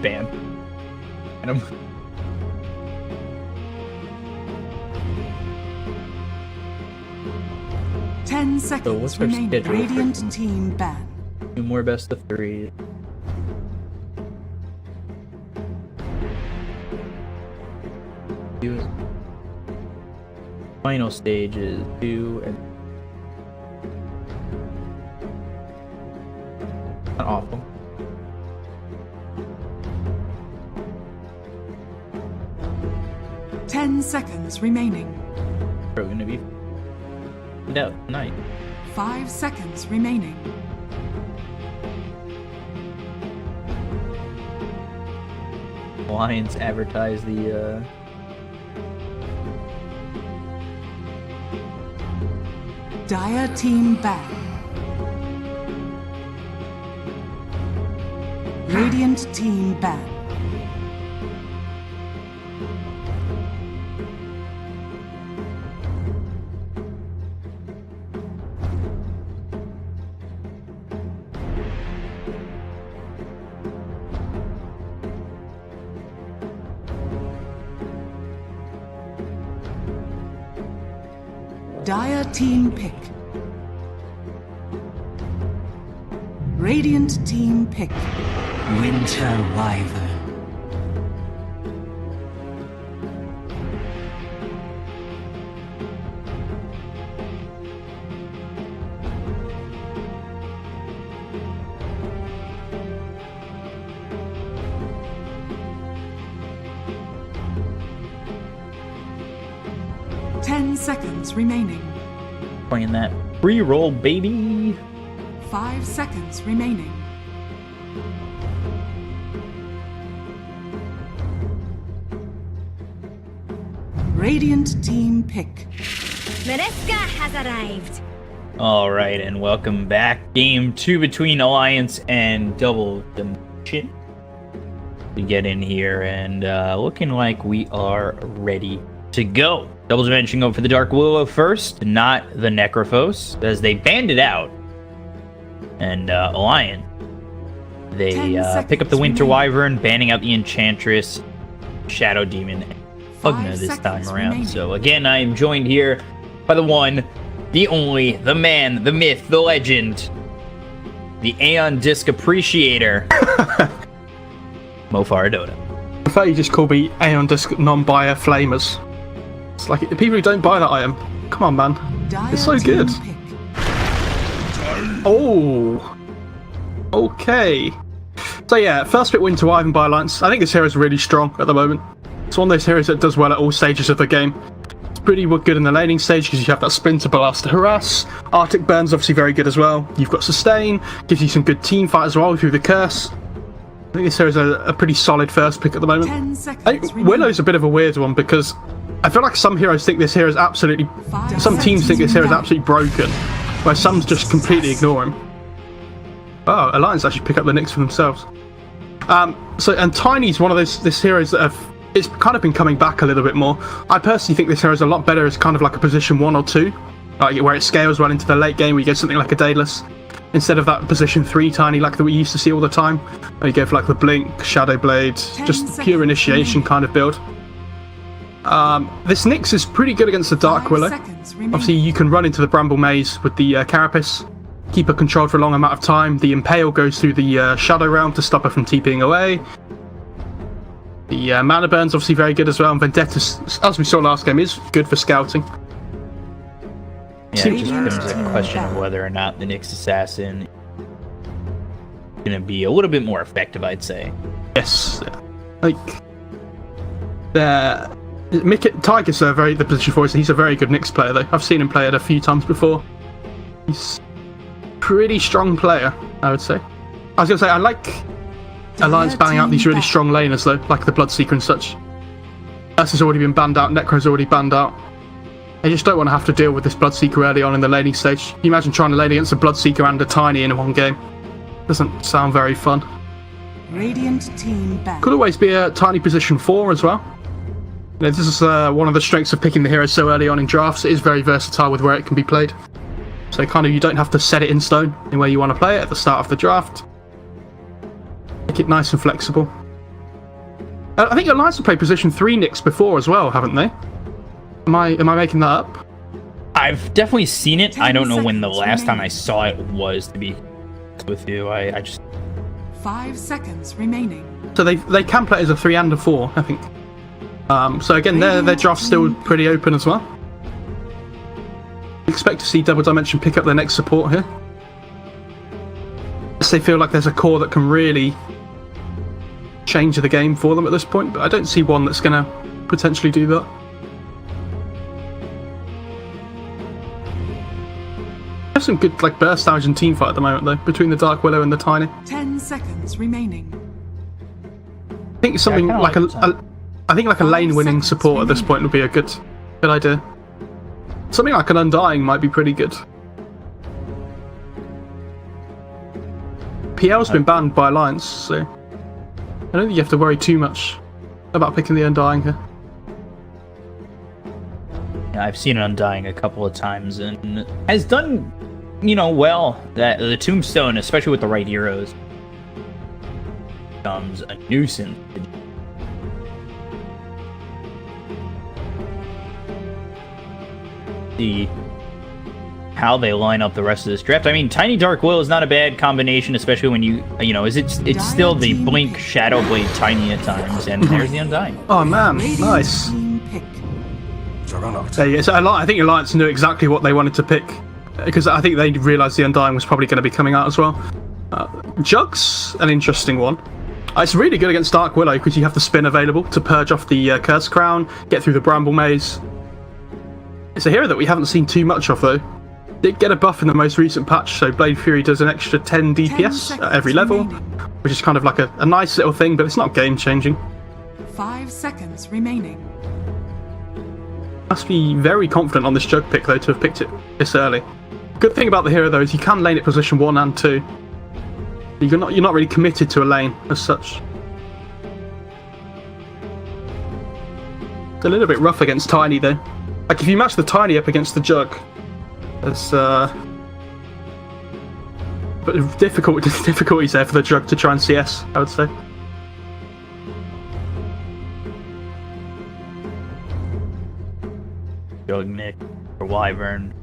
ban. And I'm 10 seconds what's our remaining. schedule for Radiant them? team ban. 2 more best of 3. Final stage is 2 and not awful. Ten seconds remaining. We're gonna be out tonight. 5 seconds remaining. Alliance advertise the Dire team ban. Radiant team ban. Dire team pick. Radiant team pick. Winter Wyvern. Seconds remaining. playing that pre-roll, baby. 5 seconds remaining. Radiant team pick. Mariska has arrived. All right, and welcome back. Game 2 between Alliance and Double Dimension. We get in here and looking like we are ready to go. Double Dimension go for the Dark Willow first, not the Necrophos, as they banned it out. And Alliance, they pick up the Winter Wyvern, banning out the Enchantress, Shadow Demon, and Pugna this time around. Remaining. So again, I am joined here by the one, the only, the man, the myth, the legend, the Aeon Disc Appreciator, Mofar Dota. I thought you just called me Aeon Disc non-buyer flamers. It's like the people who don't buy that item. Come on, man. Dire It's so team good. pick. Oh. Okay. So yeah, first bit Winter Wyvern by Alliance. I think this hero is really strong at the moment. It's one of those heroes that does well at all stages of the game. It's pretty good in the laning stage because you have that Splinter Blast to harass. Arctic Burn's obviously very good as well. You've got Sustain, gives you some good team fight as well through the Curse. I think this hero is a pretty solid first pick at the moment. 10 I seconds think remaining. Willow's a bit of a weird one because I feel like some heroes think this hero is absolutely... 5 Some teams think this hero is seconds absolutely broken, where some just completely ignore him. Oh, Alliance actually pick up the Nyx for themselves. And Tiny's one of these heroes that it's kind of been coming back a little bit more. I personally think this hero is a lot better as kind of like a position 1 or 2, like where it scales well into the late game where you get something like a Daedalus, instead of that position 3 Tiny like that we used to see all the time, where you go for like the Blink, Shadow Blade, just pure initiation kind of build. This Nyx is pretty good against the Dark 5 Willow. seconds remaining. Obviously, you can run into the Bramble Maze with the Carapace, keep her controlled for a long amount of time. The Impale goes through the Shadow Realm to stop her from TPing away. The Mana Burn's obviously very good as well, and Vendetta, as we saw last game, is good for scouting. Yeah, it just becomes a question of whether or not the Nyx Assassin is going to be a little bit more effective, I'd say. Yes, like miCKe, Taiga's the position for us. He's a very good Nyx player though. I've seen him play it a few times before. He's a pretty strong player, I would say. I was going to say, I like Alliance banning out these really strong laners though, like the Bloodseeker and such. Ursa has already been banned out, Necro's already banned out. I just don't want to have to deal with this Bloodseeker early on in the laning stage. Can you imagine trying to lane against a Bloodseeker and a Tiny in one game? Doesn't sound very fun. Radiant team ban. Could always be a Tiny position 4 as well. You know, this is one of the strengths of picking the hero so early on in drafts. It is very versatile with where it can be played. So kind of you don't have to set it in stone in where you want to play it at the start of the draft. Make it nice and flexible. I think Alliance have played position 3 Nyx before as well, haven't they? Am I making that up? I've definitely seen it. I don't know when the 10 last time I remaining. saw it was, to be honest with you. I just... 5 seconds remaining. So they can play as a 3 and a 4, I think. So again, their draft's still pretty open as well. Expect to see Double Dimension pick up their next support here. Unless they feel like there's a core that can really change the game for them at this point, but I don't see one that's going to potentially do that. There's some good like burst damage and team fight at the moment though, between the Dark Willow and the Tiny. 10 seconds remaining. I think something kinda like like I think like a 5 lane winning seconds support at this remaining. point would be a good idea. Something like an Undying might be pretty good. PL's been banned by Alliance, so I don't think you have to worry too much about picking the Undying here. Yeah, I've seen Undying a couple of times and has done, well. That the Tombstone, especially with the right heroes, becomes a nuisance. See how they line up the rest of this draft. I mean, Tiny Dark Will is not a bad combination, especially when it's still the Blink Shadow Blade Tiny at times, and there's the Undying. Oh man, Radiant nice. team pick. Juggernaut. There you go. So I think Alliance knew exactly what they wanted to pick, because I think they realised the Undying was probably going to be coming out as well. Jug's an interesting one. It's really good against Dark Willow because you have the spin available to purge off the Curse Crown, get through the Bramble Maze. It's a hero that we haven't seen too much of though. Did get a buff in the most recent patch, so Blade Fury does an extra 10 DPS at every level, which is kind of like a nice little thing, but it's not game changing. 5 seconds remaining. Must be very confident on this Jug pick though to have picked it this early. Good thing about the hero though is you can lane it position 1 and 2. You're not really committed to a lane as such. It's a little bit rough against Tiny though. Like if you match the Tiny up against the Jug, there's but difficulties there for the Jug to try and CS, I would say. Jug, Nick, or Wyvern.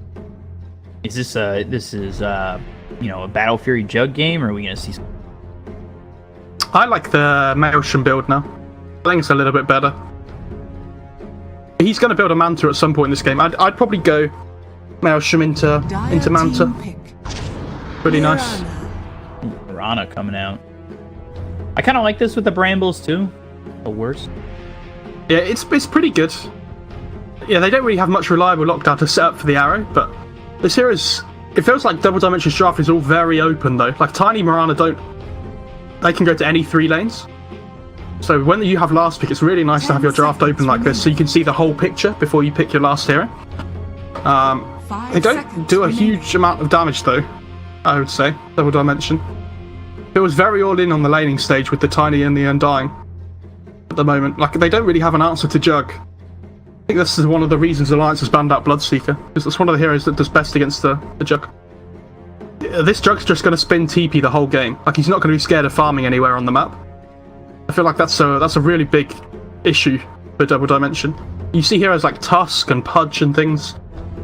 Is this a Battle Fury Jug game, or are we gonna see? I like the Maelstrom build now. I think it's a little bit better. He's going to build a Manta at some point in this game. I'd probably go Maelstrom into Manta. Team pick. Pretty nice. Mirana. Mirana coming out. I kind of like this with the Brambles too. The worst. Yeah, it's pretty good. Yeah, they don't really have much reliable lockdown to set up for the arrow, but this here is... It feels like Double Dimension's draft is all very open though. Like Tiny Mirana they can go to any 3 lanes. So when you have last pick, it's really nice to have your draft open like this, so you can see the whole picture before you pick your last hero. They don't do a huge amount of damage though, I would say, Double Dimension. It was very all in on the laning stage with the Tiny and the Undying at the moment. Like, they don't really have an answer to Jug. I think this is one of the reasons Alliance has banned out Bloodseeker, because it's one of the heroes that does best against the Jug. This Jug's just going to spin TP the whole game. Like, he's not going to be scared of farming anywhere on the map. I feel like that's a really big issue for Double Dimension. You see heroes like Tusk and Pudge and things,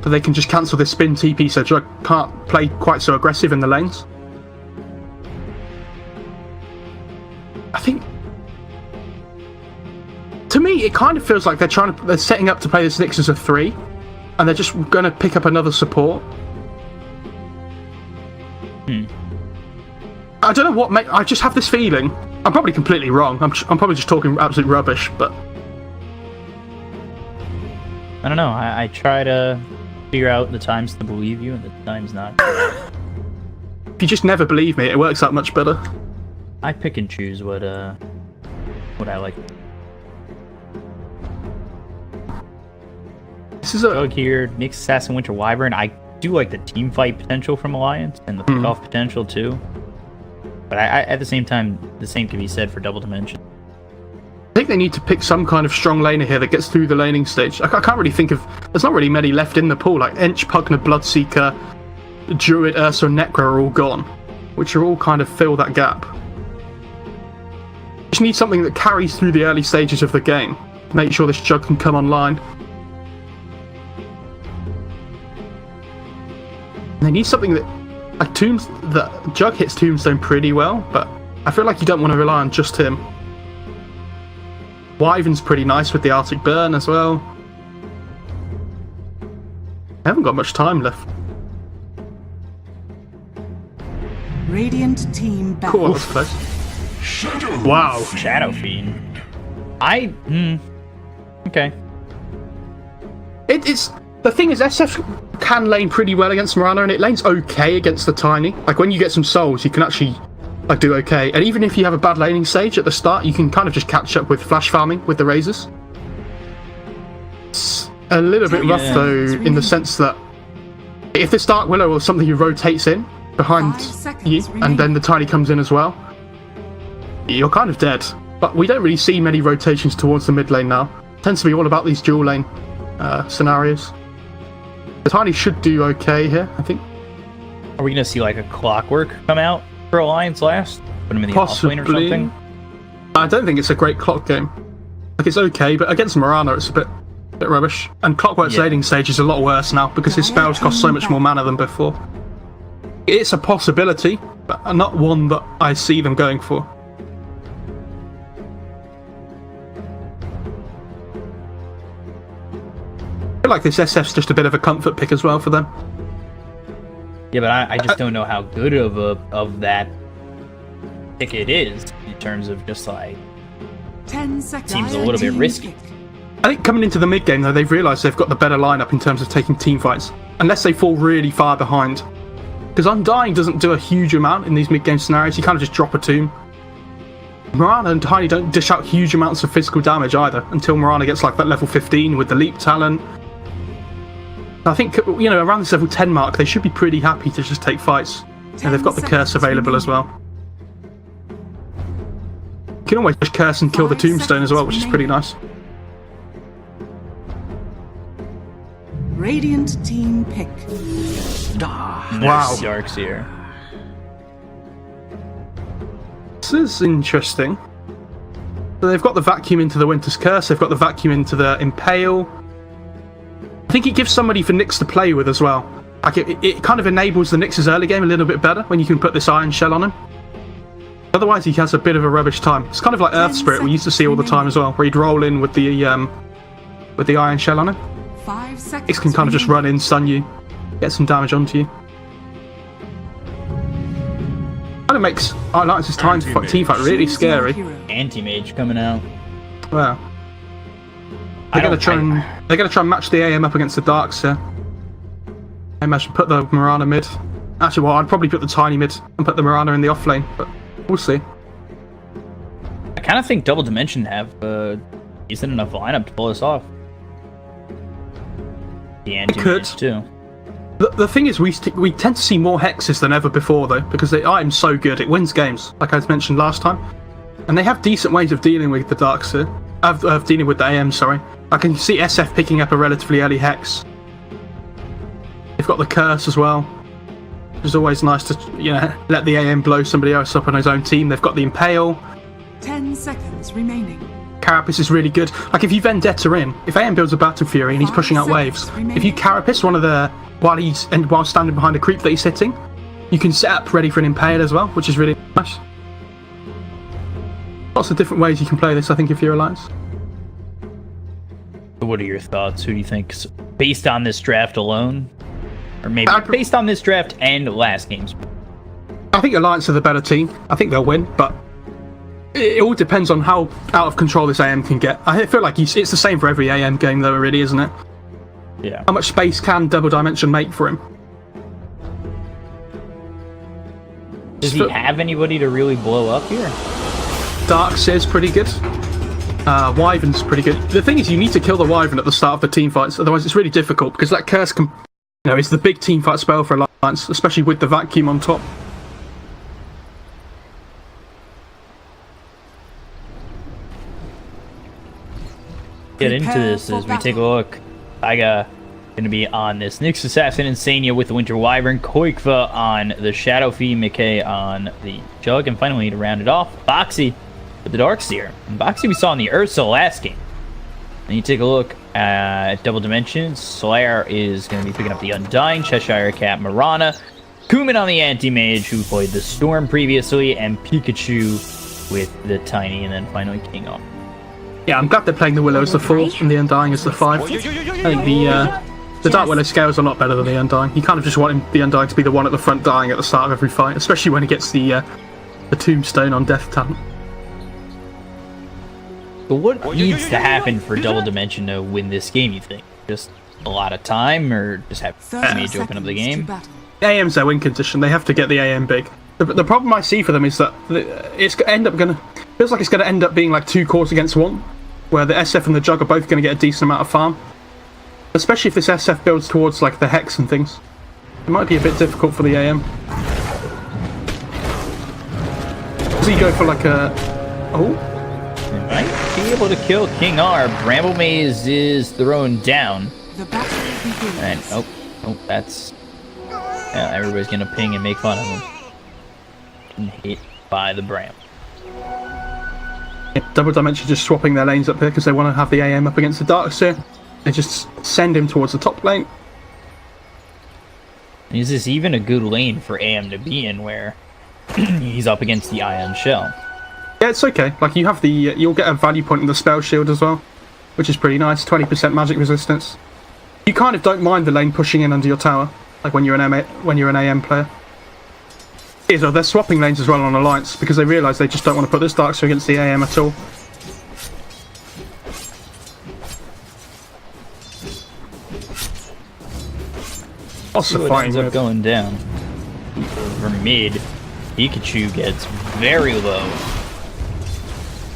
but they can just cancel this spin TP, so Jug can't play quite so aggressive in the lanes. I think, to me, it kind of feels like they're setting up to play this Nyx as a 3, and they're just going to pick up another support. I don't know what I just have this feeling. I'm probably completely wrong. I'm probably just talking absolute rubbish, but I don't know. I try to figure out the times to believe you and the times not. if you just never believe me, it works out much better. I pick and choose what I like. This is a Jug here, Nyx Assassin, Winter Wyvern. I do like the team fight potential from Alliance and the pick-off potential too. But I at the same time, the same can be said for Double Dimension. I think they need to pick some kind of strong laner here that gets through the laning stage. I can't really think of... There's not really many left in the pool. Like Ench, Pugna, Bloodseeker, Druid, Ursa, and Necro are all gone, which are all kind of fill that gap. just need something that carries through the early stages of the game. Make sure this Jug can come online. And they need something that, like that Jug hits Tombstone pretty well, but I feel like you don't want to rely on just him. Wyvern's pretty nice with the Arctic Burn as well. I haven't got much time left. Radiant team back. Cool, that was close. Wow. Shadow Fiend. Okay. It's the thing is, SF can lane pretty well against Mirana, and it lanes okay against the Tiny. Like when you get some souls, you can actually like do okay. And even if you have a bad laning stage at the start, you can kind of just catch up with flash farming with the razors. It's a little bit rough though, in the sense that if this Dark Willow or something who rotates in behind you, and then the Tiny comes in as well, you're kind of dead. But we don't really see many rotations towards the mid lane now. It tends to be all about these dual lane scenarios. The Tiny should do okay here, I think. Are we gonna see like a Clockwork come out for Alliance last? Put him in the off lane or something? I don't think it's a great clock game. Like it's okay, but against Mirana it's a bit rubbish. And Clockwork's laning stage is a lot worse now because his spells cost so much more mana than before. It's a possibility, but not one that I see them going for. I feel like this SF's just a bit of a comfort pick as well for them. Yeah, but I just don't know how good of that pick it is in terms of just like 10 seconds. Seems a little bit risky. I think coming into the mid game though, they've realised they've got the better lineup in terms of taking team fights, unless they fall really far behind. Because Undying doesn't do a huge amount in these mid game scenarios. You kind of just drop a tomb. Mirana and Tiny don't dish out huge amounts of physical damage either until Mirana gets like that level 15 with the leap talent. I think, you know, around this level 10 mark, they should be pretty happy to just take fights. And they've got the curse available as well. You can always just curse and kill the tombstone as well, which is pretty nice. Radiant team pick. Wow. Dark Seer. This is interesting. So they've got the vacuum into the Winter's Curse, they've got the vacuum into the Impale. I think it gives somebody for Nyx to play with as well. Like it kind of enables the Nyx's early game a little bit better when you can put this Iron Shell on him. Otherwise he has a bit of a rubbish time. It's kind of like Earth Spirit we used to see all the time as well, where he'd roll in with the Iron Shell on him. 5 seconds. Nyx can kind of just run in, stun you, get some damage onto you. Kind of makes Alliance's team fight really scary. Anti-Mage coming out. Wow. They're gonna try and match the AM up against the Darks here. I imagine put the Mirana mid. Actually, well, I'd probably put the Tiny mid and put the Mirana in the off lane, but we'll see. I kind of think Double Dimension have decent enough lineup to pull this off. The Anti-Mage too. The thing is, we tend to see more hexes than ever before, though, because the item's so good, it wins games, like I mentioned last time. And they have decent ways of dealing with the Darks here. Of dealing with the AM, sorry. I can see SF picking up a relatively early hex. They've got the Curse as well, which is always nice to, you know, let the AM blow somebody else up on his own team. They've got the Impale. 10 seconds remaining. Carapace is really good. Like if you Vendetta in, if AM builds a Battle Fury and he's pushing out waves, if you Carapace one of the while standing behind a creep that he's hitting, you can set up ready for an Impale as well, which is really nice. Lots of different ways you can play this, I think, if you're Alliance. What are your thoughts? Who do you think, based on this draft alone, or maybe based on this draft and last game's? I think Alliance are the better team. I think they'll win, but it all depends on how out of control this AM can get. I feel like it's the same for every AM game, though, really, isn't it? Yeah. How much space can Double Dimension make for him? Does he have anybody to really blow up here? Dark Seer's pretty good. Wyvern's pretty good. The thing is, you need to kill the Wyvern at the start of the team fights, otherwise it's really difficult, because that Curse can, you know, it's the big team fight spell for Alliance, especially with the vacuum on top. Get into this as we take a look. Taiga going to be on this Nyx Assassin iNSaNiA with the Winter Wyvern, qojqva on the Shadow Fiend, miCKe on the Jug, and finally to round it off, boxi with the Darkseer. And boxi we saw in the Ursa last game. And you take a look at Double Dimensions. Slayer is going to be picking up the Undying, chshrct, Mirana, Cooman on the Anti-Mage, who played the Storm previously, and Pikachu with the Tiny, and then finally kingr. Yeah, I'm glad they're playing the Willow as the 4 and the Undying as the 5. I think the Dark Willow scales a lot better than the Undying. You kind of just want the Undying to be the one at the front dying at the start of every fight, especially when he gets the tombstone on death talent. But what needs to happen for Double Dimension to win this game, you think? Just a lot of time, or just have Mage open up the game? AM's their win condition. They have to get the AM big. The problem I see for them is that it's feels like it's going to end up being like 2 cores against 1, where the SF and the Jug are both going to get a decent amount of farm. Especially if this SF builds towards like the Hex and things. It might be a bit difficult for the AM. Does he go for like a... Oh? He might be able to kill kingr. Bramble Maze is thrown down. The battle begins. And, oh, that's... Yeah, everybody's going to ping and make fun of him. And hit by the Bramble. Double Dimension just swapping their lanes up here because they want to have the AM up against the Darkseer. They just send him towards the top lane. Is this even a good lane for AM to be in where he's up against the Ion Shell? Yeah, it's okay. Like, you have the... you'll get a value point in the spell shield as well, which is pretty nice. 20% magic resistance. You kind of don't mind the lane pushing in under your tower, like when you're an AM player. They're swapping lanes as well on Alliance because they realise they just don't want to put this Darkseer against the AM at all. What ends up going down over mid. Pikachu gets very low.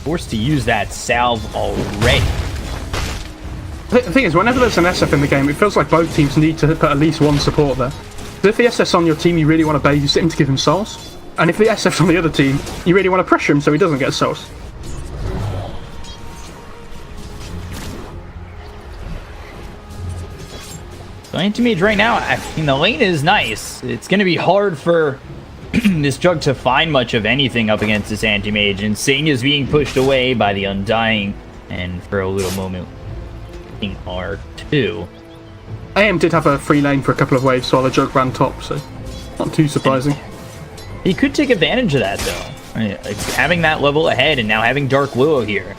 Forced to use that salve already. The thing is, whenever there's an SF in the game, it feels like both teams need to put at least one support there. So if the SF's on your team, you really want to babysit him to give him souls. And if the SF's on the other team, you really want to pressure him so he doesn't get souls. So Anti-Mage right now, I mean, the lane is nice. It's going to be hard for this Jug to find much of anything up against this Anti-Mage. And iNSaNiA's being pushed away by the Undying. And for a little moment, kingr too. AM did have a free lane for a couple of waves while the Jug ran top, so not too surprising. He could take advantage of that, though. I mean, like, having that level ahead and now having Dark Willow here.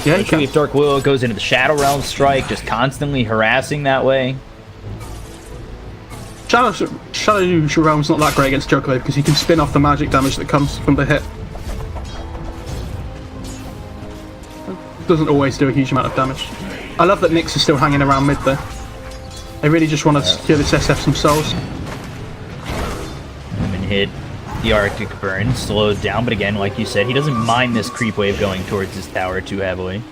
Yeah, especially if Dark Willow goes into the Shadow Realm strike, just constantly harassing that way. Shadow Realm's not that great against Juggernaut because he can spin off the magic damage that comes from the hit. Doesn't always do a huge amount of damage. I love that Nyx is still hanging around mid there. They really just want to secure this SF some souls. And hit the Arctic Burn, slowed down, but again, like you said, he doesn't mind this creep wave going towards his tower too heavily.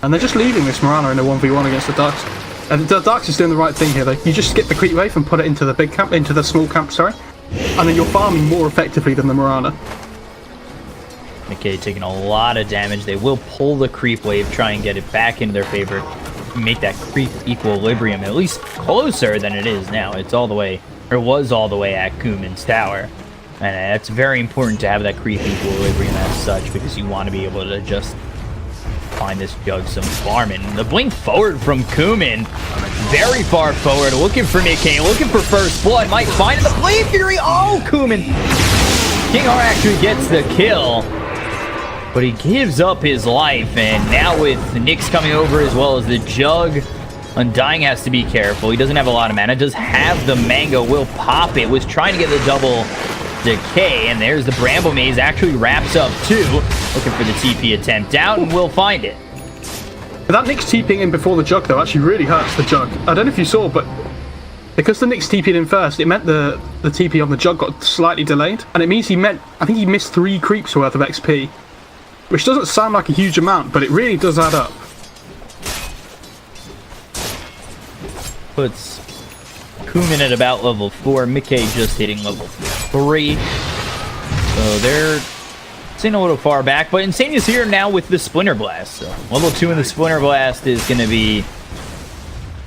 And they're just leaving this Mirana in a 1v1 against the Darks. And the Darks is doing the right thing here, though. You just skip the creep wave and put it into the big camp, into the small camp, sorry. And then you're farming more effectively than the Mirana. miCKe taking a lot of damage. They will pull the creep wave, try and get it back into their favor, make that creep equilibrium at least closer than it is now. It's all the way, or was all the way at Cooman's tower. And it's very important to have that creep equilibrium as such because you want to be able to just find this Jug some farming. The blink forward from Cooman, very far forward, looking for miCKe, looking for first blood, might find it. The blade fury. Oh, Cooman! kingr actually gets the kill, but he gives up his life. And now with Nyx coming over as well as the Jug, Undying has to be careful. He doesn't have a lot of mana. Does have the mango, will pop it. Was trying to get the double decay, and there's the Bramble Maze. Actually wraps up too. Looking for the TP attempt out, and will find it. That Nyx TPing in before the Jug, though, actually really hurts the Jug. I don't know if you saw, but because the Nyx TP'd in first, it meant the TP on the Jug got slightly delayed, and it means I think he missed 3 creeps worth of XP, which doesn't sound like a huge amount, but it really does add up. Puts Cooman at about level 4, miCKe just hitting level 3. So they're sitting a little far back, but iNSaNiA's here now with the Splinter Blast. So level 2 in the Splinter Blast is going to be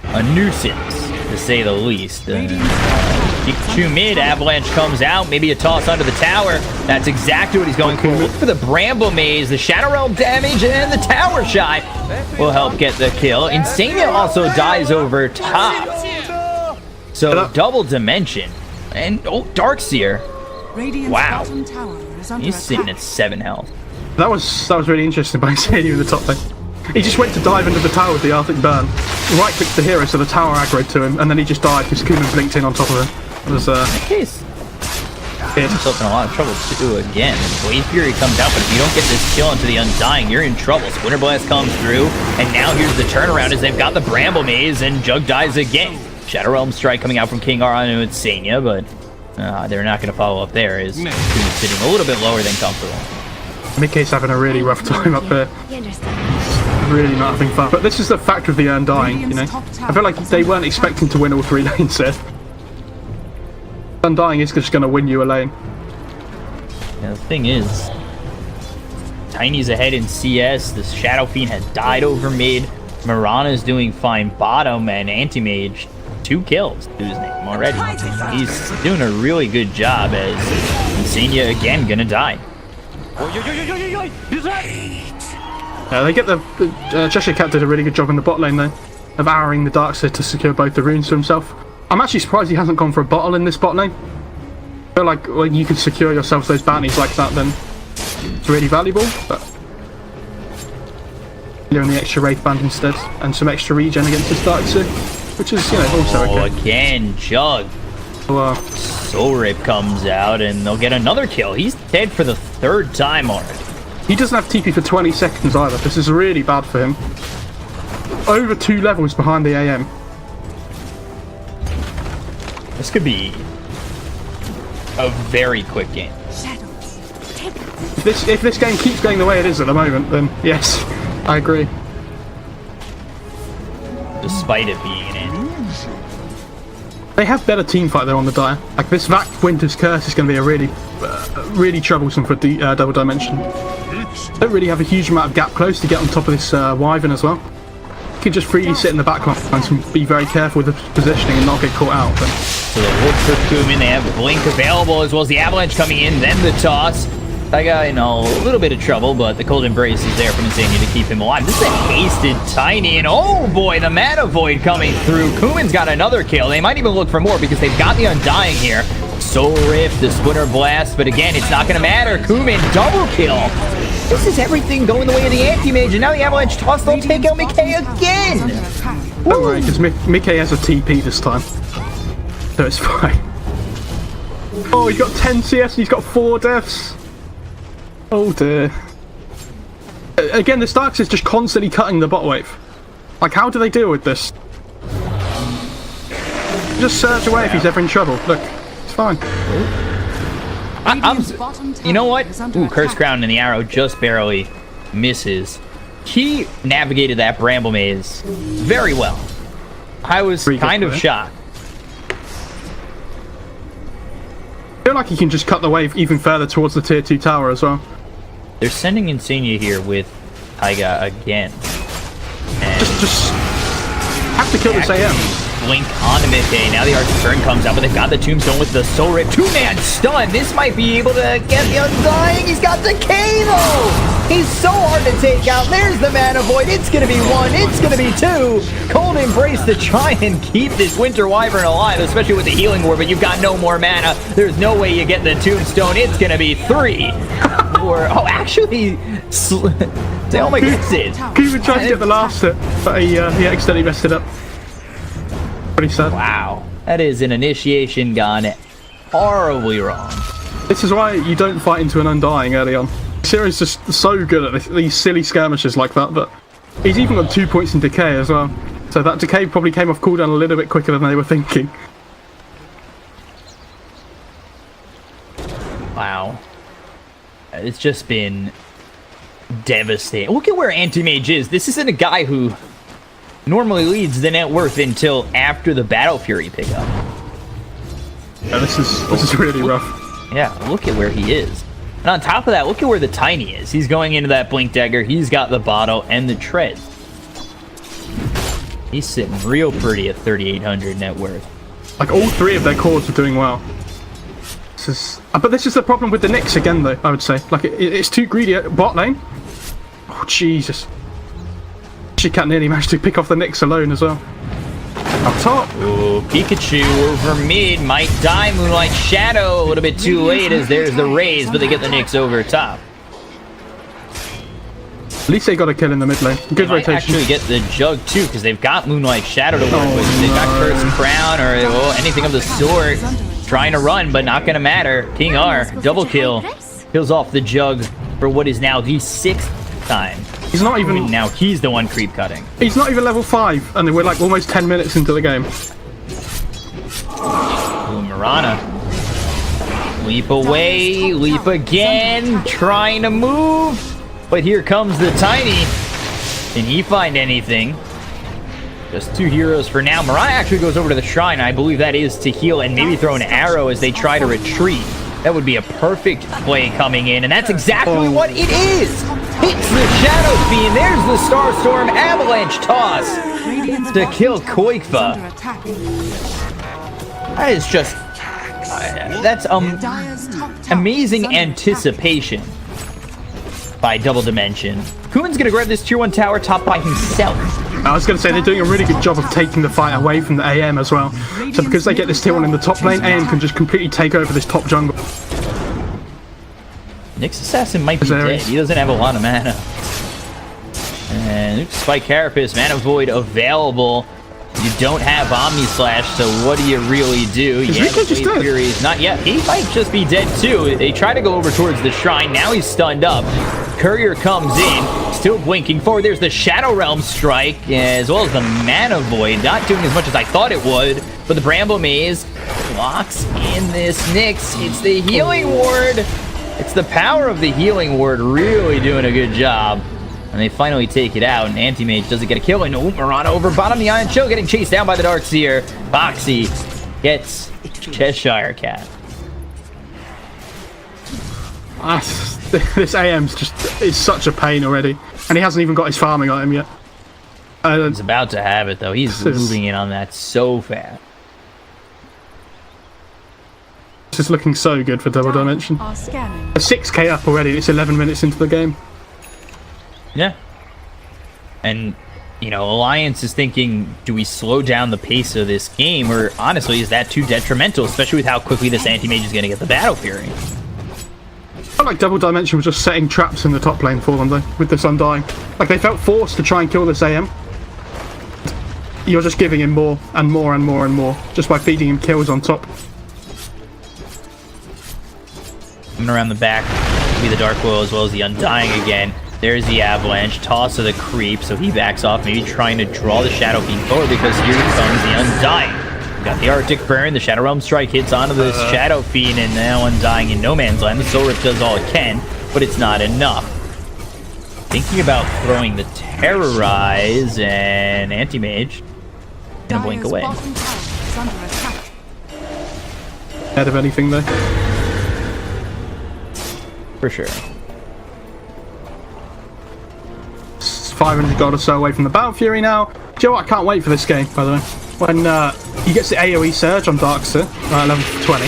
a nuisance, to say the least. Pikachu mid, Avalanche comes out, maybe a toss under the tower. That's exactly what he's going for. Look for the Bramble Maze, the Shadow Realm damage, and the tower shot will help get the kill. iNSaNiA also dies over top. So double dimension. And, oh, Dark Seer. Radiant's Wow. bottom tower is under He's sitting attack. at 7 health. That was really interesting by iNSaNiA in the top lane. He just went to dive into the tower with the Arctic Burn, right-clicked the hero so the tower aggroed to him, and then he just died because Cooman blinked in on top of him. It was, Case. it. Himself in a lot of trouble too again. Wave Fury comes out, but if you don't get this kill into the Undying, you're in trouble. Splinter Blast comes through, and now here's the turnaround as they've got the Bramble Maze, and Jug dies again. Shadow Realm Strike coming out from kingr onto iNSaNiA, but they're not going to follow up there. Is sitting a little bit lower than comfortable. miCKe's having a really rough time up there. You understand? Really not having fun. But this is the factor of the Undying, you know. I feel like they weren't expecting to win all 3 lanes here. Undying is just going to win you a lane. Yeah, the thing is, Tiny's ahead in CS. The Shadow Fiend had died over mid. Mirana's doing fine bottom, and Anti-Mage 2 kills to his name already. He's doing a really good job as iNSaNiA again gonna die. Yeah, they get the chshrct did a really good job in the bot lane though, of arrowing the Darkseer to secure both the runes for himself. I'm actually surprised he hasn't gone for a bottle in this bot lane. I feel like when you can secure yourselves those bounties like that, then it's really valuable. But you're in the extra Wraith Band instead, and some extra regen against this Darkseer, which is, you know, also Oh, okay. again, Jug. Well, Soul Rip comes out, and they'll get another kill. He's dead for the 3rd time already. he doesn't have TP for 20 seconds either. This is really bad for him. Over 2 levels behind the AM. This could be a very quick game. Shadows. If this game keeps going the way it is at the moment, then yes, I agree. Despite it being an end. They have better teamfight though on the Dire. Like this Vac Winter's Curse is going to be a really troublesome for double dimension. Don't really have a huge amount of gap close to get on top of this Wyvern as well. You can just freely sit in the back lines and be very careful with the positioning and not get caught out. But So they look for Cooman. They have Blink available as well as the Avalanche coming in, then the toss. Taiga in a little bit of trouble, but the Cold Embrace is there from iNSaNiA to keep him alive. This is a hasted Tiny, and oh boy, the Mana Void coming through. Cooman's got another kill. They might even look for more because they've got the Undying here. Soul Rift, the Splinter Blast, but again, it's not going to matter. Cooman, double kill. This is everything going the way of the Anti-Mage, and now the Avalanche toss, they'll take out miCKe again. don't worry, because miCKe has a TP this time. So it's fine. Oh, he's got 10 CS and he's got 4 deaths. Oh dear. Again, this Darkseer is just constantly cutting the bot wave. Like, how do they deal with this? Just surge away if he's ever in trouble. Look, it's fine. You know what? Ooh, Curse Crown and the arrow just barely misses. He navigated that Bramble Maze very well. I was kind of shocked. I feel like he can just cut the wave even further towards the tier 2 tower as well. They're sending iNSaNiA here with Taiga again. And Just have to kill this AM. Blink onto miCKe. Now the Arctic Burn comes out, but they've got the Tombstone with the Soul Rip. 2-man stun. This might be able to get the Undying. He's got the K though. He's so hard to take out. There's the Mana Void. It's going to be 1. It's going to be 2. Cold Embrace to try and keep this Winter Wyvern alive, especially with the Healing Ward, but you've got no more mana. There's no way you get the Tombstone. It's going to be 3. Oh, actually, they almost gets it. Cooman tried to get the last hit, but he accidentally messed it up. Pretty sad. Wow, that is an initiation gone horribly wrong. This is why you don't fight into an Undying early on. Seer is just so good at these silly skirmishes like that, but he's even got 2 points in decay as well. So that decay probably came off cooldown a little bit quicker than they were thinking. Wow. It's just been devastating. Look at where Anti-Mage is. This isn't a guy who normally leads the net worth until after the Battle Fury pickup. Yeah, this is really rough. Yeah, look at where he is. And on top of that, look at where the Tiny is. He's going into that Blink Dagger. He's got the bottle and the treads. He's sitting real pretty at 3,800 net worth. Like, all three of their cores are doing well. But this is the problem with the Nyx again, though, I would say. Like, it's too greedy at bot lane. Oh, Jesus. chshrct nearly managed to pick off the Nyx alone as well. Up top. Ooh, Pikachu over mid might die. Moonlight Shadow a little bit too late as there's the raise, but they get the Nyx over top. At least they got a kill in the mid lane. Good they might rotation. actually get the Jug too, because they've got Moonlight Shadow to work with. They've got Curse Crown or anything of the sort. Trying to run, but not going to matter. kingr, double kill. Kills off the Jug for what is now the 6th time. He's not even... Now he's the one creep cutting. He's not even level 5, and we're like almost 10 minutes into the game. Ooh, Mirana. Leap away, leap again, trying to move. But here comes the Tiny. Can he find anything? Just 2 heroes for now. Mirana actually goes over to the shrine. I believe that is to heal and maybe throw an arrow as they try to retreat. That would be a perfect play coming in, and that's exactly what it is! Hits the Shadow Fiend. There's the Starstorm Avalanche Toss to kill qojqva. That is just... that's amazing anticipation by Double Dimension. Cooman's gonna grab this tier 1 tower top by himself. I was going to say, they're doing a really good job of taking the fight away from the AM as well. So because they get this tier 1 in the top lane, AM can just completely take over this top jungle. Nyx Assassin might be dead. He doesn't have a lot of mana. And Spike Carapace, Mana Void available. You don't have Omni Slash, so what do you really do? Is Rico just dead? Fury's not yet. He might just be dead too. They try to go over towards the shrine. Now he's stunned up. Courier comes in, still blinking forward. There's the Shadow Realm Strike, as well as the Mana Void. Not doing as much as I thought it would, but the Bramble Maze locks in this Nyx. It's the Healing Ward. It's the power of the Healing Ward really doing a good job. And they finally take it out, and Anti-Mage doesn't get a kill. And Mirana over bottom, the Iron Chill getting chased down by the Dark Seer. Boxi gets chshrct. This AM's just is such a pain already. And he hasn't even got his farming item yet. He's about to have it, though. He's moving in on that so fast. This is looking so good for Double Dimension. A 6k up already, it's 11 minutes into the game. Yeah. And, you know, Alliance is thinking, do we slow down the pace of this game? Or, honestly, is that too detrimental? Especially with how quickly this Anti-Mage is going to get the Battle Fury. I felt like Double Dimension was just setting traps in the top lane for them, though, with this Undying. Like, they felt forced to try and kill this AM. You're just giving him more and more and more and more, just by feeding him kills on top. Coming around the back, be the Dark Will as well as the Undying again. There's the Avalanche, toss of the creep, so he backs off, maybe trying to draw the Shadow Fiend forward because here comes the Undying. Got the Arctic Burn, the Shadow Realm Strike hits onto this Shadow Fiend, and now Undying in no man's land. The Soul Rip does all it can, but it's not enough. Thinking about throwing the Terrorize, and Anti-Mage gonna blink away. Ahead of anything, though. For sure. 500 gold or so away from the Battle Fury now. Do you know what? I can't wait for this game, by the way. When he gets the AoE Surge on Darkseer, level 20,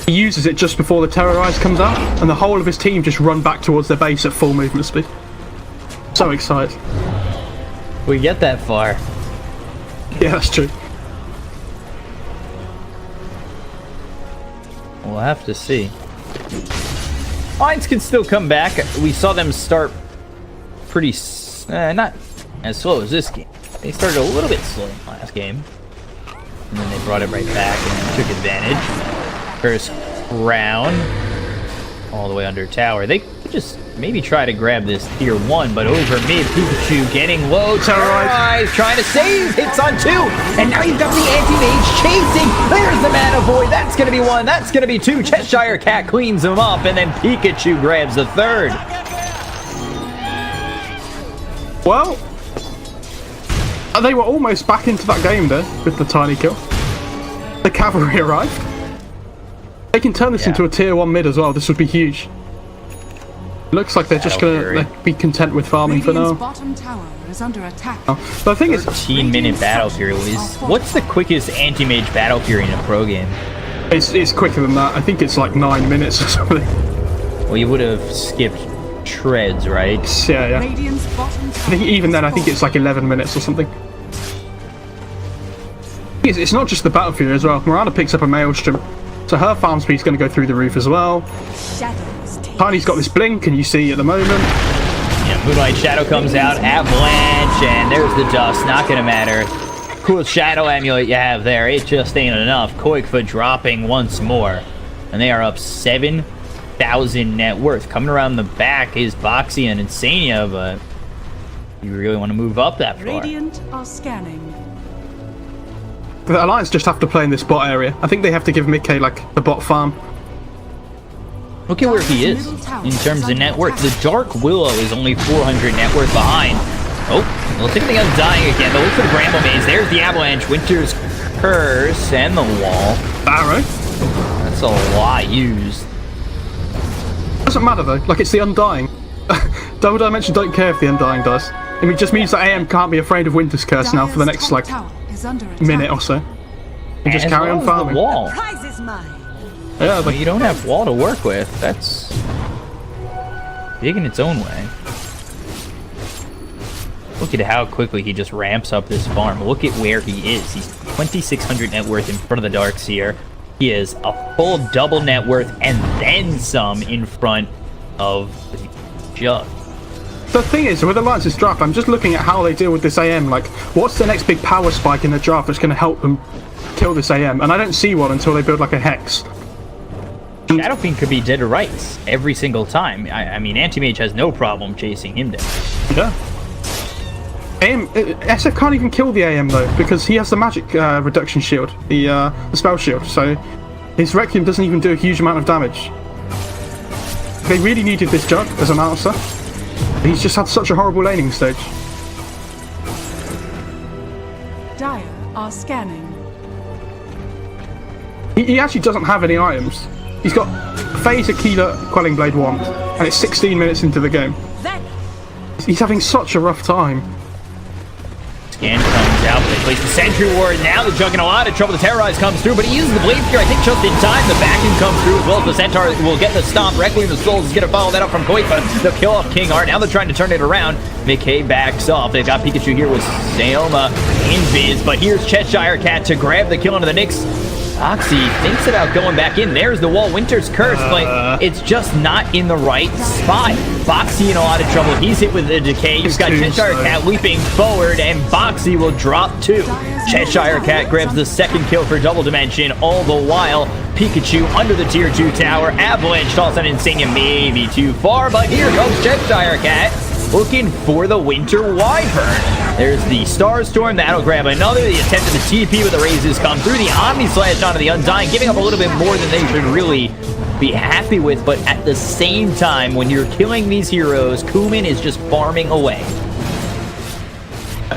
he uses it just before the Terrorize comes out, and the whole of his team just run back towards their base at full movement speed. So excited. We get that far. Yeah, that's true. We'll have to see. Lines can still come back. We saw them start pretty... not as slow as this game. They started a little bit slow in the last game. And then they brought it right back and took advantage. First round. All the way under tower. They could just maybe try to grab this tier 1, but over mid, Pikachu getting low. Terrorize trying to save. Hits on 2. And now you've got the Anti-Mage chasing. There's the Mana Void. That's going to be 1. That's going to be 2. chshrct cleans him up. And then Pikachu grabs the 3rd. Well, they were almost back into that game there with the tiny kill. The cavalry arrived. They can turn this into a tier 1 mid as well. This would be huge. Looks like they're just gonna be content with farming for Radiant's now. bottom tower is under attack. But the thing is, 15-minute battle period is what's the quickest anti-mage battle period in a pro game? it's quicker than that. I think it's like 9 minutes or something. Well, you would have skipped treads, right? Yeah. Radiant's bottom I tower think even then, I think has it's like 11 minutes or something. It's not just the battlefield as well. Mirana picks up a Maelstrom, so her farm speed's going to go through the roof as well. Shadows take Tiny's got this blink, and you see at the moment. Yeah, Moonlight Shadow comes out, Avalanche, and there's the dust. Not gonna matter. Cool Shadow Amulet you have there. It just ain't enough. qojqva dropping once more, and they are up 7,000 net worth. Coming around the back is Boxi and iNSaNiA, but you really want to move up that far. Radiant are scanning. The Alliance just have to play in this bot area. I think they have to give miCKe like the bot farm. Look at where he is in terms of net worth. The Dark Willow is only 400 net worth behind. Oh, we'll take the Undying again. But look for the Bramble Maze. There's the Avalanche, Winter's Curse, and the wall. Barrow. That's a lot used. Doesn't matter though. Like it's the Undying. Double Dimension don't care if the Undying does. I mean, it just means that AM can't be afraid of Winter's Curse now for the next like minute or so. And just carry on farming. The wall. prize is mine. Yeah, But like you don't have wall to work with. That's big in its own way. Look at how quickly he just ramps up this farm. Look at where he is. He's 2,600 net worth in front of the Dark Seer. He is a full double net worth and then some in front of the Jug. the thing is, with Alliance's draft, I'm just looking at how they deal with this AM. Like, what's the next big power spike in the draft that's going to help them kill this AM? And I don't see one until they build like a Hex. Shadow Fiend could be dead to rights every single time. I mean, Anti-Mage has no problem chasing him down. Yeah. AM, SF can't even kill the AM though, because he has the magic reduction shield, the spell shield, so his Requiem doesn't even do a huge amount of damage. They really needed this Jug as an answer. He's just had such a horrible laning stage. Dire are scanning. He actually doesn't have any items. He's got Phaser, Keeler, Quelling Blade Wand, and it's 16 minutes into the game. He's having such a rough time. Scan comes out, they place the Sentry Ward. Now the Jug in a lot of trouble. The Terrorize comes through, but he uses the Blade Spear, I think, just in time. The vacuum comes through as well as the Centaur will get the stomp. Requiem of Souls is going to follow that up from qojqva. They'll kill off kingr. Now they're trying to turn it around. miCKe backs off. They've got Pikachu here with Sayoma Invis, but here's chshrct to grab the kill onto the Nyx. Boxi thinks about going back in. There's the wall. Winter's Curse, but it's just not in the right spot. Boxi in a lot of trouble. He's hit with the decay. You've got chshrct leaping forward, and Boxi will drop two. chshrct grabs the second kill for Double Dimension. All the while, Pikachu under the tier 2 tower. Avalanche toss on iNSaNiA, maybe too far, but here goes chshrct. Looking for the Winter Wyvern. There's the Star Storm. That'll grab another. The attempt at the TP with the raises come through. The Omni Slash onto the Undying, giving up a little bit more than they should really be happy with. But at the same time, when you're killing these heroes, Cooman is just farming away.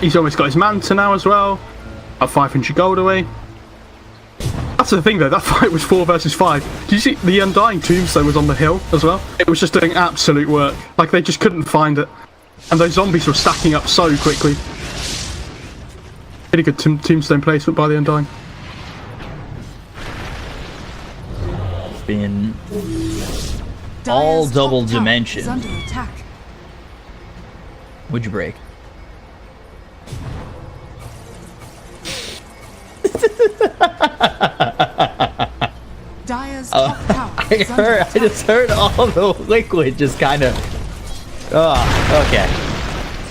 He's almost got his Manta now as well. About 500 gold away. That's the thing though, that fight was 4 versus 5. Did you see the Undying Tombstone was on the hill as well? It was just doing absolute work. Like they just couldn't find it. And those zombies were stacking up so quickly. Really good tombstone placement by the Undying. It's been all Double Dimension. Under attack. Would you break? Dire's top tower is under I attack. just heard all the liquid just kind of. Oh, okay.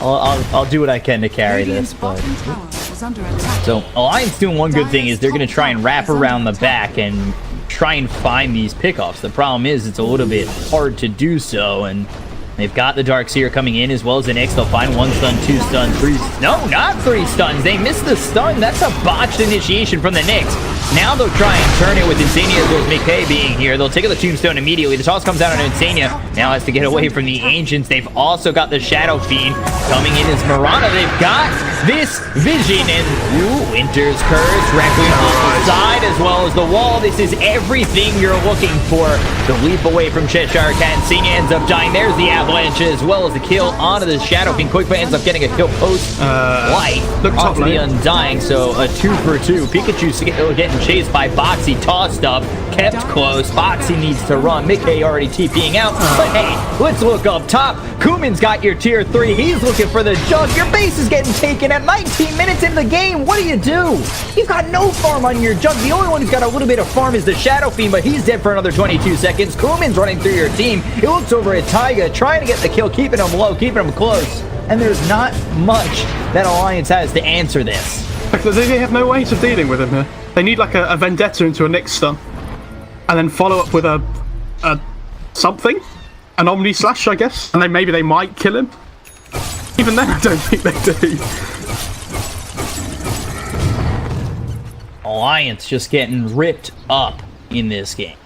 I'll do what I can to carry Radiant's this, but. bottom tower is under attack. So Alliance doing one good thing is they're going to try and wrap around the back and try and find these pickoffs. The problem is it's a little bit hard to do so, and they've got the Dark Seer coming in as well as the Nyx. They'll find 1 stun, 2 stun, 3. No, not 3 stuns. They missed the stun. That's a botched initiation from the Nyx. Now they'll try and turn it with iNSaNiA as well as miCKe being here. They'll take the tombstone immediately. The toss comes down on iNSaNiA. Now has to get away from the Ancients. They've also got the Shadow Fiend coming in as Mirana. They've got this Vision and Winter's Curse. Requiem on the side as well as the wall. This is everything you're looking for. The leap away from chshrct. iNSaNiA ends up dying. There's the Avalanche as well as the kill onto the Shadow Fiend. qojqva ends up getting a kill post light onto the Undying. So a 2 for 2. Pikachu getting chased by boxi, tossed up, kept close. Boxi needs to run. miCKe already TPing out. But hey, let's look up top. Cooman's got your tier 3. He's looking for the jug. Your base is getting taken at 19 minutes into the game. What do? You've got no farm on your jug. The only one who's got a little bit of farm is the Shadow Fiend, but he's dead for another 22 seconds. Cooman's running through your team. He looks over at Taiga, trying to get the kill, keeping him low, keeping him close. And there's not much that Alliance has to answer this. They have no ways of dealing with him here. They need like a vendetta into a Nyx stun, and then follow up with a something, an Omni Slash, I guess, and then maybe they might kill him. Even then, I don't think they do. Alliance just getting ripped up in this game.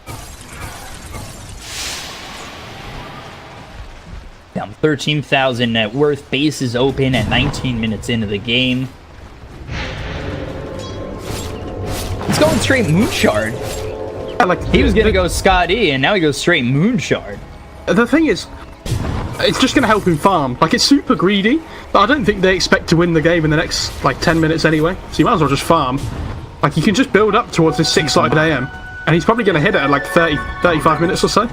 Down 13,000 net worth. Base is open at 19 minutes into the game. He's going straight Moonshard. Yeah, like, he was gonna go Scotty, and now he goes straight Moonshard. The thing is, it's just gonna help him farm. Like, it's super greedy, but I don't think they expect to win the game in the next like 10 minutes anyway. So you might as well just farm. Like, you can just build up towards this 6-sided AM, and he's probably gonna hit it at like 35 minutes or so.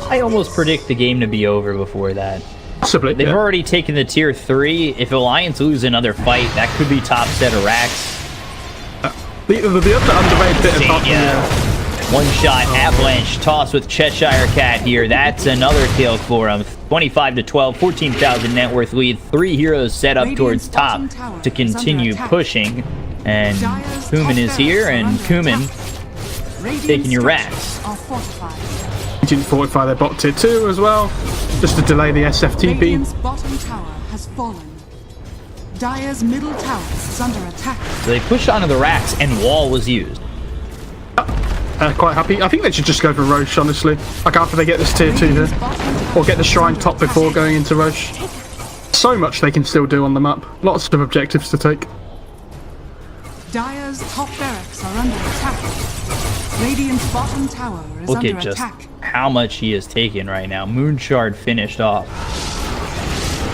I almost predict the game to be over before that. Possibly. They've already taken the tier 3. If Alliance lose another fight, that could be top set of racks. The other underrated bit of One shot Avalanche toss with chshrct here. That's another kill for him. 25 to 12, 14,000 net worth lead. 3 heroes set up towards top to continue pushing. And Cooman is here, and Cooman taking your racks. Didn't fortify their bot tier 2 as well, just to delay the SFTP. Radiant's bottom tower has fallen. Dire's middle tower is under attack. So they pushed onto the racks, and wall was used. Quite happy. I think they should just go for Roche, honestly. Like, after they get this tier 2 here. Or get the shrine top before going into Roche. So much they can still do on the map. Lots of objectives to take. Dire's top barracks are under attack. Radiant's bottom tower is Look under at just attack. how much he is taking right now. Moonshard finished off.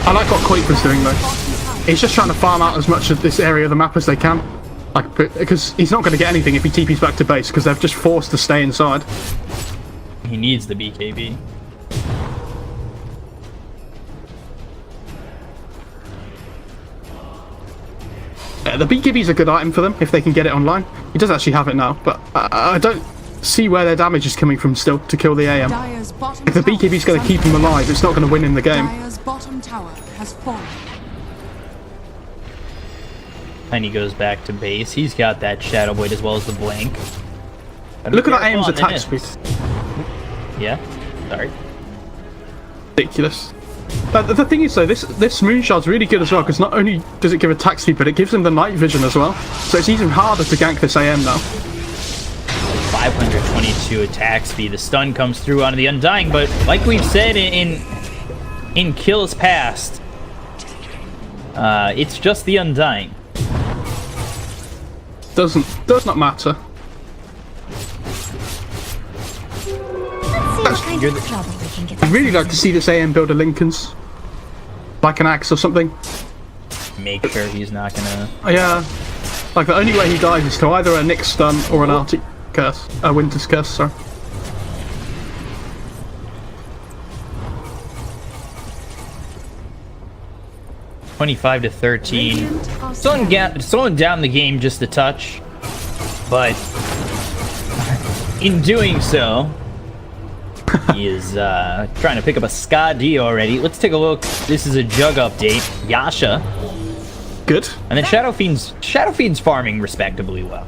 I like what qojqva's doing though. He's just trying to farm out as much of this area of the map as they can. Like, because he's not going to get anything if he TP's back to base, because they're just forced to stay inside. He needs the BKB. Yeah, the BKB's a good item for them if they can get it online. He does actually have it now, but I don't see where their damage is coming from still to kill the AM. If the BKB's going to keep him alive, it's not going to win in the game. Dire's bottom tower has fallen. And he goes back to base. He's got that Shadow Blade as well as the Blink. Look at that AM's attack speed. Yeah, sorry. Ridiculous. The thing is though, this Moonshard's really good as well, because not only does it give attack speed, but it gives him the night vision as well. So it's even harder to gank this AM now. 522 attack speed. The stun comes through onto the Undying, but like we've said in kills past, it's just the Undying. Does not matter. I'd really like to see this AM build a Lincoln's, like an axe or something. Make sure he's not gonna. Yeah, like the only way he dies is to either a Nyx stun or an Arctic curse, a Winter's curse. Sorry. $25 to 13. Slowing down the game just a touch, but in doing so, he is trying to pick up a Scotty already. Let's take a look. This is a Jug update. Yasha. Good. And then Shadow Fiend's farming respectably well.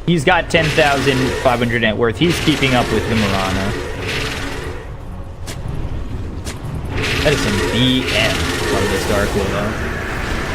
He's got 10,500 net worth. He's keeping up with the Mirana. That is some BM from this Dark Widow.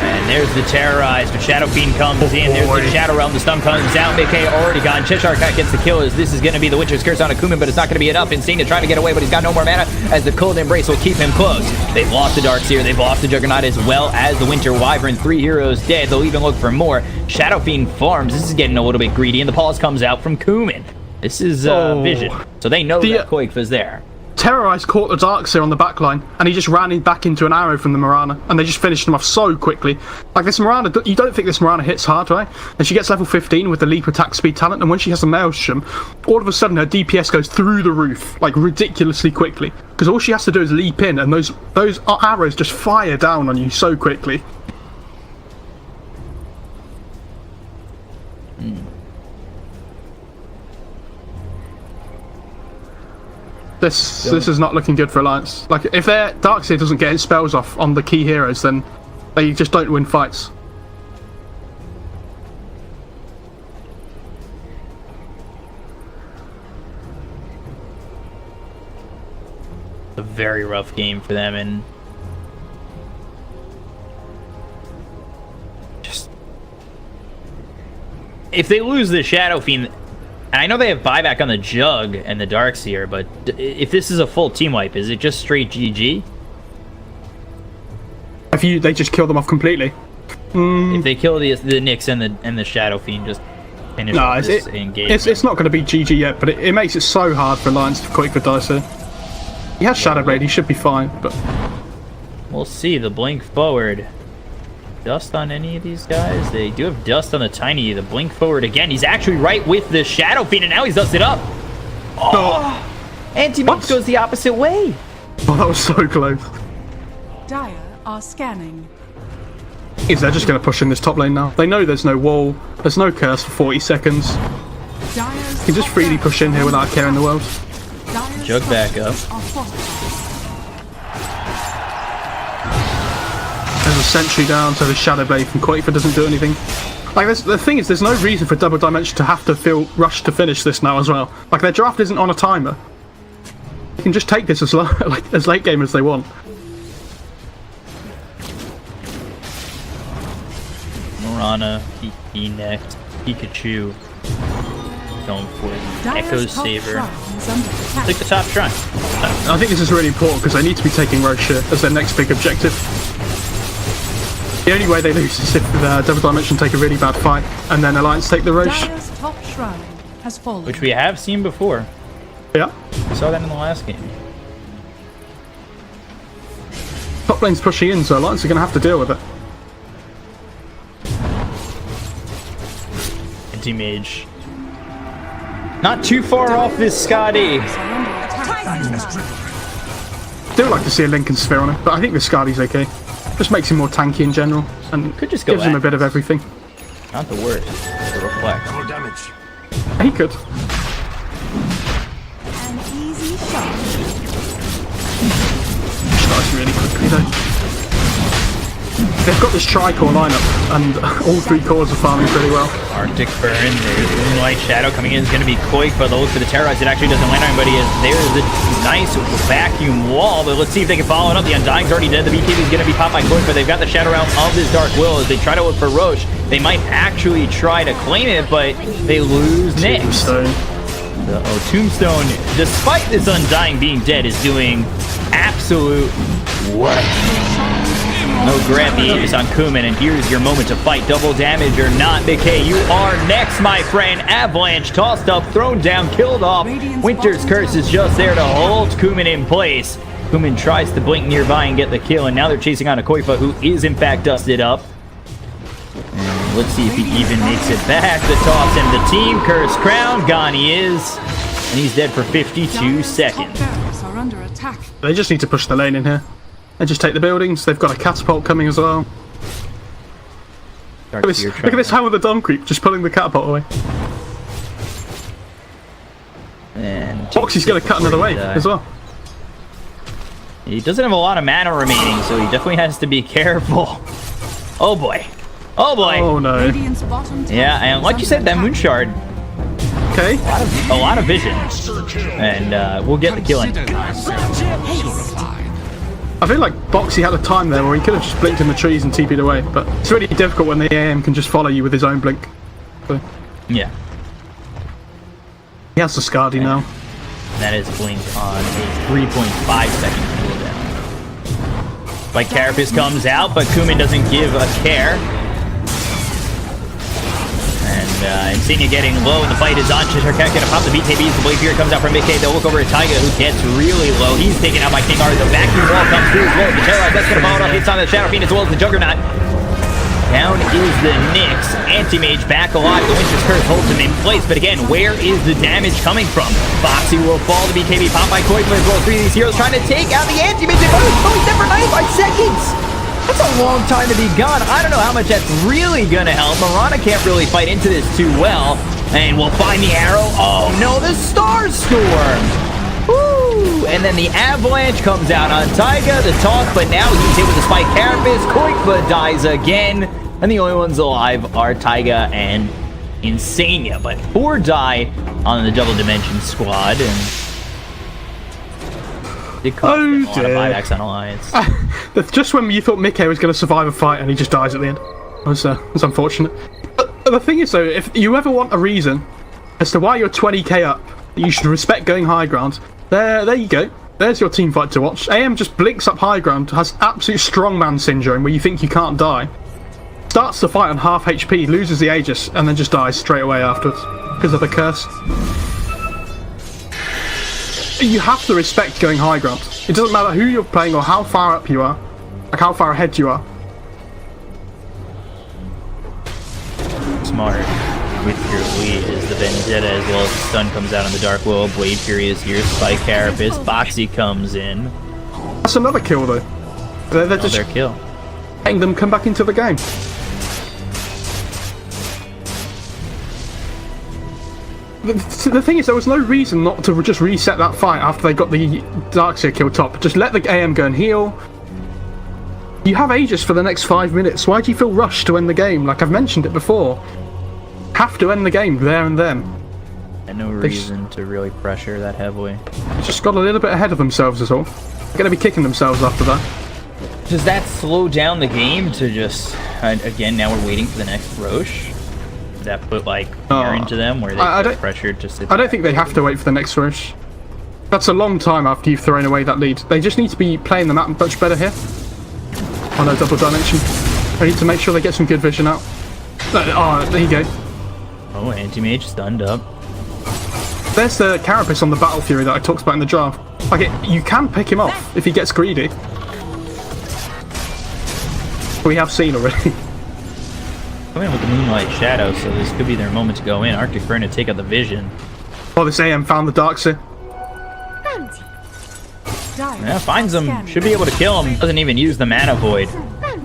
And there's the Terrorize, but Shadow Fiend comes in. There's the Shadow Realm. The stun comes out. miCKe already gone. chshrct gets the kill as this is going to be the Winter's Curse on a Cooman, but it's not going to be enough. iNSaNiA trying to get away, but he's got no more mana as the Cold Embrace will keep him close. They've lost the Dark Seer. They've lost the Juggernaut as well as the Winter Wyvern. 3 heroes dead. They'll even look for more. Shadow Fiend farms. This is getting a little bit greedy, and the pause comes out from Cooman. This is Vision. So they know that qojqva's there. Terrorize caught the Darkseer on the backline, and he just ran back into an arrow from the Mirana, and they just finished him off so quickly. Like, this Mirana, you don't think this Mirana hits hard, right? And she gets level 15 with the leap attack speed talent, and when she has a Maelstrom, all of a sudden her DPS goes through the roof, like, ridiculously quickly. Because all she has to do is leap in, and those arrows just fire down on you so quickly. This is not looking good for Alliance. Like, if their Darkseer doesn't get his spells off on the key heroes, then they just don't win fights. It's a very rough game for them, and just if they lose the Shadow Fiend. And I know they have buyback on the Jug and the Darkseer, but if this is a full team wipe, is it just straight GG? If they just kill them off completely. If they kill the Nyx and the Shadow Fiend, just finish this engagement. It's not going to be GG yet, but it makes it so hard for Alliance to qojqva dice here. He has Shadow Blade, he should be fine, but we'll see. The blink forward. Dust on any of these guys? They do have dust on the Tiny. The blink forward again. He's actually right with the Shadow Fiend, and now he's dusted up. Oh! Anti-Mage goes the opposite way. Oh, that was so close. Dire are scanning. Is they're just going to push in this top lane now? They know there's no wall, there's no curse for 40 seconds. You can just freely push in here without a care in the world. Jug back up. There's a sentry down, so the Shadow Blade from qojqva doesn't do anything. Like, the thing is, there's no reason for Double Dimension to have to feel rushed to finish this now as well. Like, their draft isn't on a timer. You can just take this as as late game as they want. Mirana, miCKe next, Pikachu going for the Echo Saber. Take the top shrine. I think this is really important because they need to be taking Roche here as their next big objective. The only way they lose is if the Double Dimension take a really bad fight and then Alliance take the Roche. Dire's top shrine has fallen. Which we have seen before. Yeah. We saw that in the last game. Top lane's pushing in, so Alliance are going to have to deal with it. Anti-Mage. Not too far off this Scotty. Still like to see a Lincoln Sphere on it, but I think the Scotty's okay. Just makes him more tanky in general, and could just go gives him a bit of everything. Not the worst. To reflect. Double damage. He could. An easy shot. Starts really quickly though. They've got this tri-core lineup, and all 3 cores are farming pretty well. Arctic Burn, there's Moonlight Shadow coming in, is going to be qojqva. They'll look for the Terrorize. It actually doesn't land on anybody. There's a nice vacuum wall, but let's see if they can follow it up. The Undying's already dead. The BKB is going to be popped by qojqva. They've got the Shadow Realm of this Dark Will as they try to look for Roche. They might actually try to claim it, but they lose Nyx. Tombstone, despite this Undying being dead, is doing absolute work. No grab the Aegis on Cooman, and here's your moment to fight. Double damage or not, miCKe, you are next, my friend. Avalanche tossed up, thrown down, killed off. Winter's Curse is just there to hold Cooman in place. Cooman tries to blink nearby and get the kill, and now they're chasing on a qojqva, who is in fact dusted up. And let's see if he even makes it back. The toss and the team curse crown, gone he is. And he's dead for 52 seconds. Are under attack. They just need to push the lane in here. And just take the buildings. They've got a catapult coming as well. Look at this Hammer the Dom creep, just pulling the catapult away. And Boxy's going to cut another wave as well. He doesn't have a lot of mana remaining, so he definitely has to be careful. Oh boy. Oh boy. Oh no. Yeah, and like you said, that Moon Shard. Okay. A lot of vision. And we'll get the killing. I feel like Boxi had a time there where he could have just blinked in the trees and TP'd away, but it's really difficult when the AM can just follow you with his own blink. So, Yeah. he has the Scardy now. That is blink on a 3.5 second cooldown. Like Carapace comes out, but Cooman doesn't give a care. And iNSaNiA getting low, and the fight is on. chshrct gonna pop the BKBs. The Blade Fury comes out from miCKe. They'll look over at Taiga, who gets really low. He's taken out by kingr. The vacuum wall comes through as well. The Terrorize, that's gonna follow it up. It's on the Shadow Fiend as well as the Juggernaut. Down is the Nyx. Anti-Mage back alive. The Winter's Curse holds him in place. But again, where is the damage coming from? Boxi will fall. The BKB popped by qojqva as well. 3 of these heroes trying to take out the Anti-Mage. Oh, he's dead for 95 seconds. That's a long time to be gone. I don't know how much that's really going to help. Mirana can't really fight into this too well. And we'll find the arrow. Oh, no, the Star Storm. Woo! And then the Avalanche comes out on Taiga, the taunt, but now he's hit with the Spike Carapace. qojqva dies again. And the only ones alive are Taiga and iNSaNiA. But 4 die on the Double Dimension squad. And it cost them a lot of buybacks on Alliance. Just when you thought miCKe was going to survive a fight and he just dies at the end. It was unfortunate. But the thing is, though, if you ever want a reason as to why you're 20k up, you should respect going high ground. There you go. There's your team fight to watch. AM just blinks up high ground, has absolute strongman syndrome where you think you can't die. Starts the fight on half HP, loses the Aegis, and then just dies straight away afterwards because of the curse. You have to respect going high ground. It doesn't matter who you're playing or how far up you are, like how far ahead you are. Smart. With your lead is the Vendetta as well as the stun comes out on the Dark Willow. Blade Fury is here. Spike Carapace. Boxi comes in. That's another kill though. They're just Another kill. letting them come back into the game. The thing is, there was no reason not to just reset that fight after they got the Darkseer kill top. Just let the AM go and heal. You have Aegis for the next 5 minutes. Why do you feel rushed to end the game? Like I've mentioned it before. Have to end the game there and then. And no reason to really pressure that heavily. They just got a little bit ahead of themselves is all. They're going to be kicking themselves after that. Does that slow down the game to just... again, now we're waiting for the next Roche? Does that put, like, fear into them where they feel pressured to sit I don't think they have to wait for the next Roche. That's a long time after you've thrown away that lead. They just need to be playing the map much better here. On a double dimension. They need to make sure they get some good vision out. Oh, there you go. Oh, Anti-Mage stunned up. There's the Carapace on the Battle Fury that I talked about in the draft. Like, you can pick him off if he gets greedy. We have seen already. Come in with the Moonlight Shadow, so this could be their moment to go in. Arctic Burn to take out the vision. Oh, this AM found the Darkseer. Yeah, finds him. Should be able to kill him. Doesn't even use the Mana Void.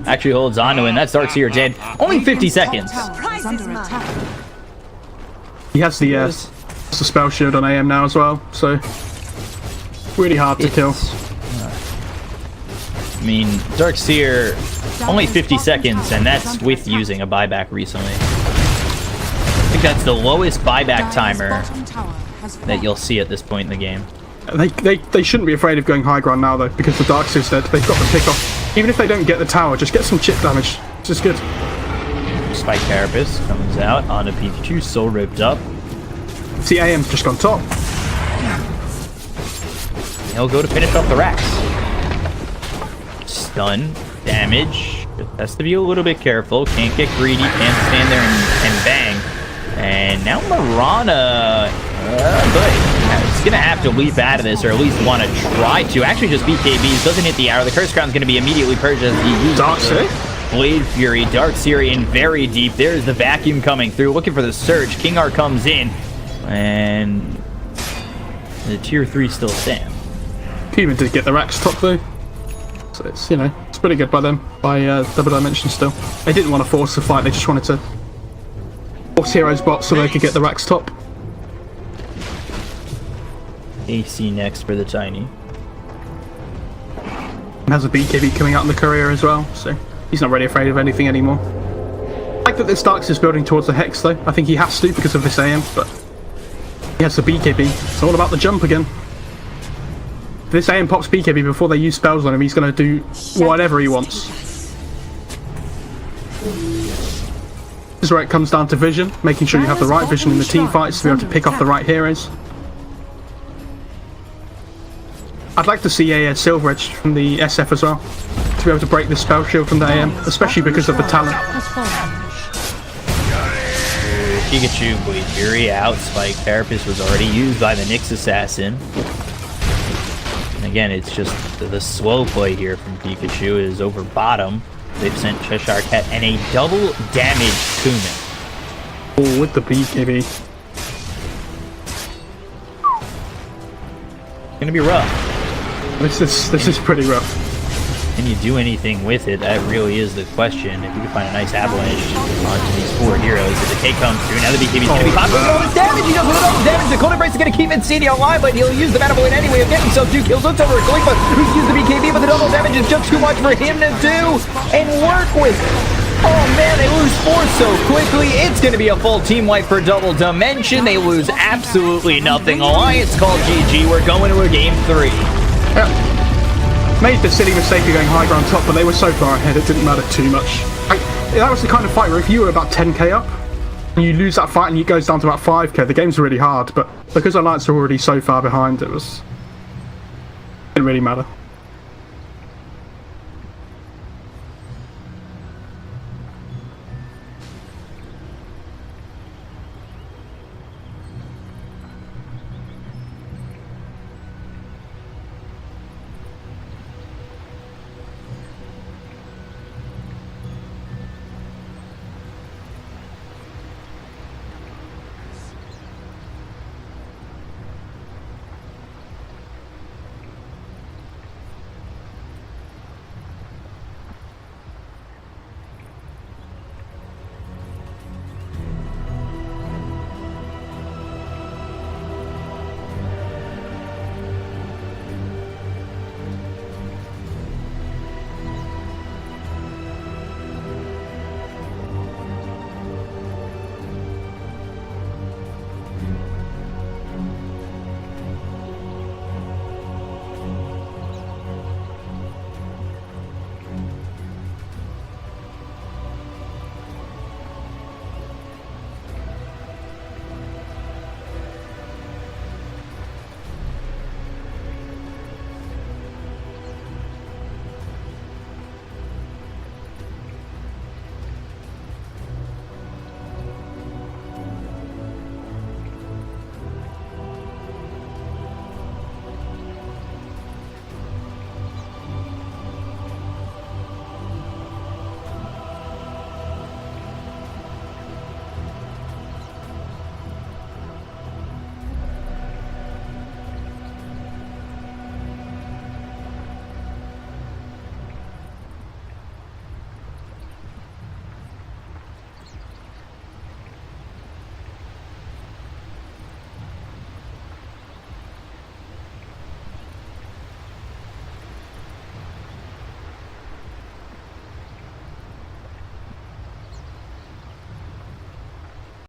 Actually holds on to him. That's Darkseer dead. Only 50 seconds. He has the spell shield on AM now as well, so really hard to kill. I mean, Darkseer, only 50 seconds, and that's with using a buyback recently. I think that's the lowest buyback timer that you'll see at this point in the game. They shouldn't be afraid of going high ground now though, because the Darkseer's dead. They've got the pick off. Even if they don't get the tower, just get some chip damage. It's just good. Spike Carapace comes out onto Pikachu, soul ripped up. See, AM's just gone top. He'll go to finish off the racks. Stun, damage. Has to be a little bit careful. Can't get greedy. Can't stand there and bang. And now Mirana, he's gonna have to leap out of this, or at least want to try to. Actually, just BKBs doesn't hit the arrow. The Curse Crown's gonna be immediately purged as he uses Darkseer? Blade Fury. Darkseer in very deep. There's the vacuum coming through, looking for the surge. kingr comes in, and the tier 3 still stands. Cooman did get the racks top though, so it's, you know, it's pretty good by them, by Double Dimension still. They didn't want to force the fight, they just wanted to force heroes bot so they could get the racks top. AC next for the Tiny. And has a BKB coming out in the career as well, so he's not really afraid of anything anymore. I like that this Darkseer is building towards the Hex though. I think he has to because of this AM, but he has the BKB. It's all about the jump again. this AM pops BKB before they use spells on him, he's going to do whatever he wants. This is where it comes down to vision, making sure you have the right vision in the team fights to be able to pick off the right heroes. I'd like to see a Silver Edge from the SF as well, to be able to break the spell shield from the AM, especially because of the talent. Pikachu, Blade Fury out. Spike Carapace was already used by the Nyx Assassin. And again, it's just the slow play here from Pikachu is over bottom. They've sent chshrct and a double damage Cooman. Oh, with the BKB. Gonna be rough. This is pretty rough. Can you do anything with it? That really is the question. If you can find a nice avalanche onto these 4 heroes, if the take comes through, now the BKB is going to be popping with all this damage. He does with all this damage. The Cold Embrace is going to keep iNSaNiA alive, but he'll use the Mana Void anyway of getting himself 2 kills. Looks over at qojqva, who's used the BKB, but the double damage is just too much for him to do and work with. Oh man, they lose 4 so quickly. It's going to be a full team wipe for Double Dimension. They lose absolutely nothing. Alliance called GG. We're going to a game 3. Yeah. Made the silly mistake of going high ground top, but they were so far ahead it didn't matter too much. That was the kind of fight where if you were about 10k up, and you lose that fight and it goes down to about 5k, the game's really hard, but because Alliance are already so far behind, it didn't really matter.